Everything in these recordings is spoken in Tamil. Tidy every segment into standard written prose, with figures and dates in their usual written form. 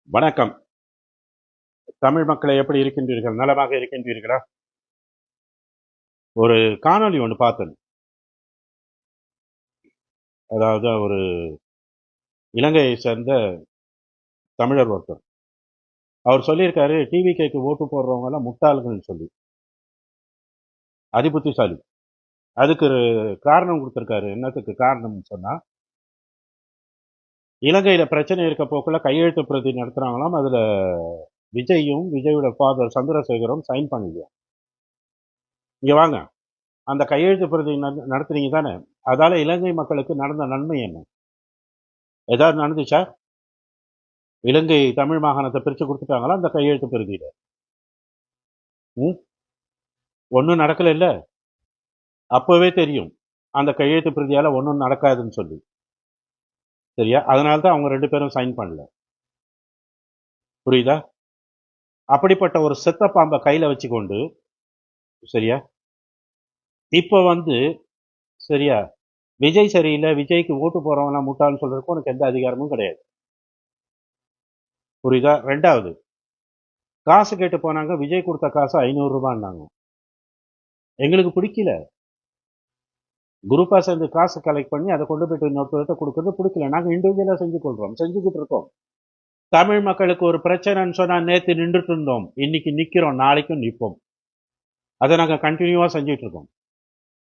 வணக்கம். தமிழ் மக்களை எப்படி இருக்கின்றீர்கள்? நலமாக இருக்கின்றீர்களா? ஒரு காணொளி ஒண்ணு பார்த்தேன். அதாவது ஒரு இலங்கையை சேர்ந்த தமிழர் ஒருத்தர். அவர் சொல்லியிருக்காரு, டிவிகேக்கு ஓட்டு போடுறவங்கலாம் முட்டாள்கள்னு சொல்லி. அதிபுத்திசாலி. அதுக்கு ஒரு காரணம் குடுத்திருக்காரு. என்னத்துக்கு காரணம்னு சொன்னா, இலங்கையில பிரச்சனை இருக்க போக்குல கையெழுத்து பிரதி நடத்துறாங்களாம். அதுல விஜயும், விஜயோட ஃபாதர் சந்திரசேகரும் சைன் பண்ணலையாம். இங்க வாங்க. அந்த கையெழுத்து பிரதி நடத்துனீங்க தானே? அதால இலங்கை மக்களுக்கு நடந்த நன்மை என்ன? ஏதாவது நடந்துச்சா? இலங்கை தமிழ் மாகாணத்தை பிரிச்சு கொடுத்துட்டாங்களா அந்த கையெழுத்து பிரதியில? ம் ஒன்றும் நடக்கல இல்ல. அப்பவே தெரியும் அந்த கையெழுத்து பிரதியால ஒன்றும் நடக்காதுன்னு சொல்லி. சரியா? அதனால தான் அவங்க ரெண்டு பேரும் சைன் பண்ணல. புரியுதா? அப்படிப்பட்ட ஒரு செத்த பாம்பை கையில வச்சுக்கொண்டு, சரியா, இப்ப வந்து, சரியா, விஜய் சரியில்லை, விஜய்க்கு ஓட்டு போறவங்கலாம் முட்டாள்னு சொல்றதுக்கு உனக்கு எந்த அதிகாரமும் கிடையாது. புரியுதா? ரெண்டாவது, காசு கேட்டு போனாங்க, விஜய் கொடுத்த காசு 500 ரூபான்னாங்க. எங்களுக்கு பிடிக்கல. குரூப்பா சேர்ந்து காசு கலெக்ட் பண்ணி அதை கொண்டு போயிட்டு இன்னொருத்தர்கிட்ட கொடுக்கறது பிடிக்கல. நாங்க இண்டிவிஜுவலா செஞ்சு கொள்றோம், செஞ்சுக்கிட்டு இருக்கோம். தமிழ் மக்களுக்கு ஒரு பிரச்சனைன்னு சொன்னா நேத்து நின்றுட்டு இருந்தோம், இன்னைக்கு நிக்கிறோம், நாளைக்கும் நிற்போம். அதை நாங்க கண்டினியூவா செஞ்சுட்டு இருக்கோம்.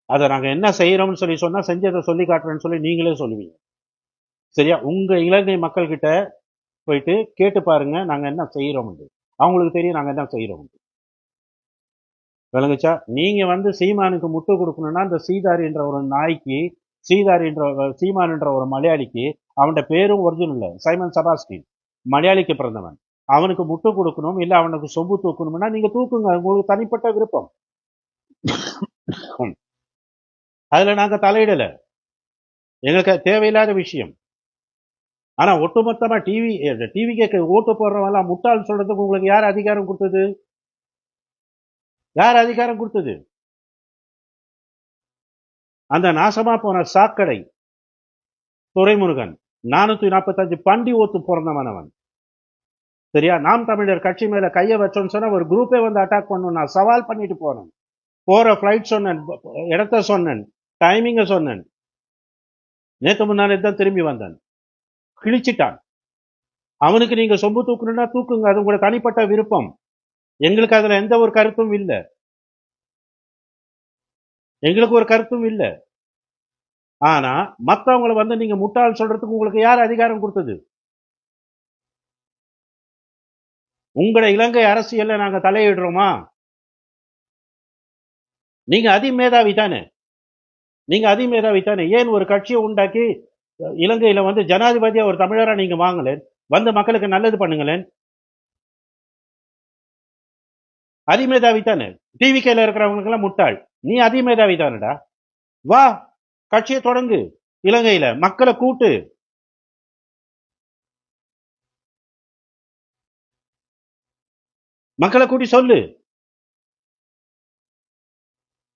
அதை நாங்க என்ன செய்யறோம்னு சொல்லி சொன்னா செஞ்சதை சொல்லி காட்டுறேன்னு சொல்லி நீங்களே சொல்லுவீங்க. சரியா? உங்க இலங்கை மக்கள் கிட்ட போயிட்டு கேட்டு பாருங்க நாங்க என்ன செய்யறோம். அவங்களுக்கு தெரியும் நாங்க என்ன செய்யறோம். விளங்குச்சா? நீங்க வந்து சீமானுக்கு முட்டு கொடுக்கணும்னா இந்த சீதாரி என்ற ஒரு நாய்க்கு, சீதாரி என்ற சீமான் என்ற ஒரு மலையாளிக்கு, அவனோட பேரும் ஒரிஜினல் சைமன் செபாஸ்டின், மலையாளிக்கு பிறந்தவன். அவனுக்கு முட்டு கொடுக்கணும், இல்ல அவனுக்கு சொம்பு தூக்கணும்னா நீங்க தூக்குங்க, உங்களுக்கு தனிப்பட்ட விருப்பம். அதுல நாங்க தலையிடல, எங்களுக்கு தேவையில்லாத விஷயம். ஆனா ஒட்டுமொத்தமா டிவி கேட்க ஓட்டு போடுறவங்க முட்டாள் சொல்றதுக்கு உங்களுக்கு யார் அதிகாரம் கொடுத்தது? யார் அதிகாரம் கொடுத்தது? அந்த நாசமா போன சாக்கடை துரைமுருகன் 445 பண்டி ஓட்டு பிறந்தவன் அவன். சரியா? நாம் தமிழர் கட்சி மேல கைய வச்சோன்னு சொன்னா ஒரு குரூப்பே வந்து அட்டாக் பண்ணும். நான் சவால் பண்ணிட்டு போனேன். போற ஃபிளைட் சொன்னேன், இடத்த சொன்னேன், டைமிங்க சொன்னேன். நேத்து முன்னாலே தான் திரும்பி வந்தேன். கிழிச்சிட்டான். அவனுக்கு நீங்க சொம்பு தூக்கணும்னா தூக்குங்க, அது உங்களோட தனிப்பட்ட விருப்பம். எங்களுக்கு அதுல எந்த ஒரு கருத்தும் இல்ல. எங்களுக்கு ஒரு கருத்தும் இல்ல. ஆனா மத்தவங்களை வந்து நீங்க முட்டாள் சொல்றதுக்கு உங்களுக்கு யார் அதிகாரம் கொடுத்தது? உங்களோட இலங்கை அரசியல்ல நாங்க தலையிடுறோமா? நீங்க அதிமேதாவி தானே? நீங்க அதிமேதாவி தானே? ஏன் ஒரு கட்சியை உண்டாக்கி இலங்கையில வந்து ஜனாதிபதியா ஒரு தமிழரா நீங்க வாங்கலேன், வந்து மக்களுக்கு நல்லது பண்ணுங்களேன். அதிமேதாவி தானே? டிவிகேல இருக்கிறவங்களுக்கு எல்லாம் முட்டாள். நீ அதிமேதாவி தானடா. வா, கட்சியை தொடங்கு, இலங்கையில மக்களை கூட்டு. மக்களை கூட்டி சொல்லு,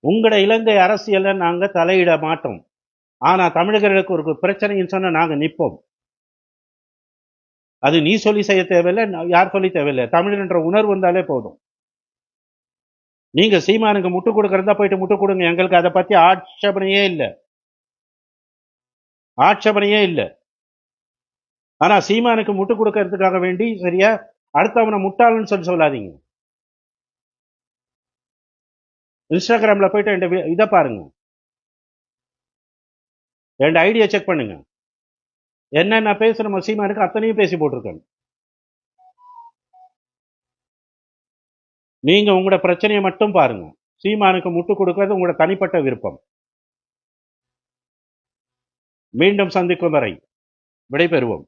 உங்களோட இலங்கை அரசியல்ல நாங்க தலையிட மாட்டோம். ஆனா தமிழர்களுக்கு ஒரு பிரச்சனைன்னு சொன்னா நாங்க நிப்போம். அது நீ சொல்லி செய்ய தேவையில்லை, யார் சொல்லி தேவையில்லை. தமிழர் என்ற உணர்வு வந்தாலே போதும். நீங்க சீமானுக்கு முட்டு கொடுக்கறதா போயிட்டு முட்டு கொடுங்க, எங்களுக்கு அதை பத்தி ஆட்சேபனையே இல்லை, ஆட்சேபனையே இல்லை. ஆனா சீமானுக்கு முட்டு கொடுக்கறதுக்காக வேண்டி, சரியா, அடுத்தவனை முட்டாள்னு சொல்லி சொல்லாதீங்க. இன்ஸ்டாகிராம்ல போயிட்டு இதை பாருங்க, என் ஐடியா செக் பண்ணுங்க. என்னென்ன பேசுற சீமானுக்கு அத்தனையும் பேசி போட்டிருக்கேன். நீங்க உங்களோட பிரச்சனையை மட்டும் பாருங்க. சீமானுக்கு முட்டு கொடுக்கிறது உங்களோட தனிப்பட்ட விருப்பம். மீண்டும் சந்திக்கும் வரை விடைபெறுவோம்.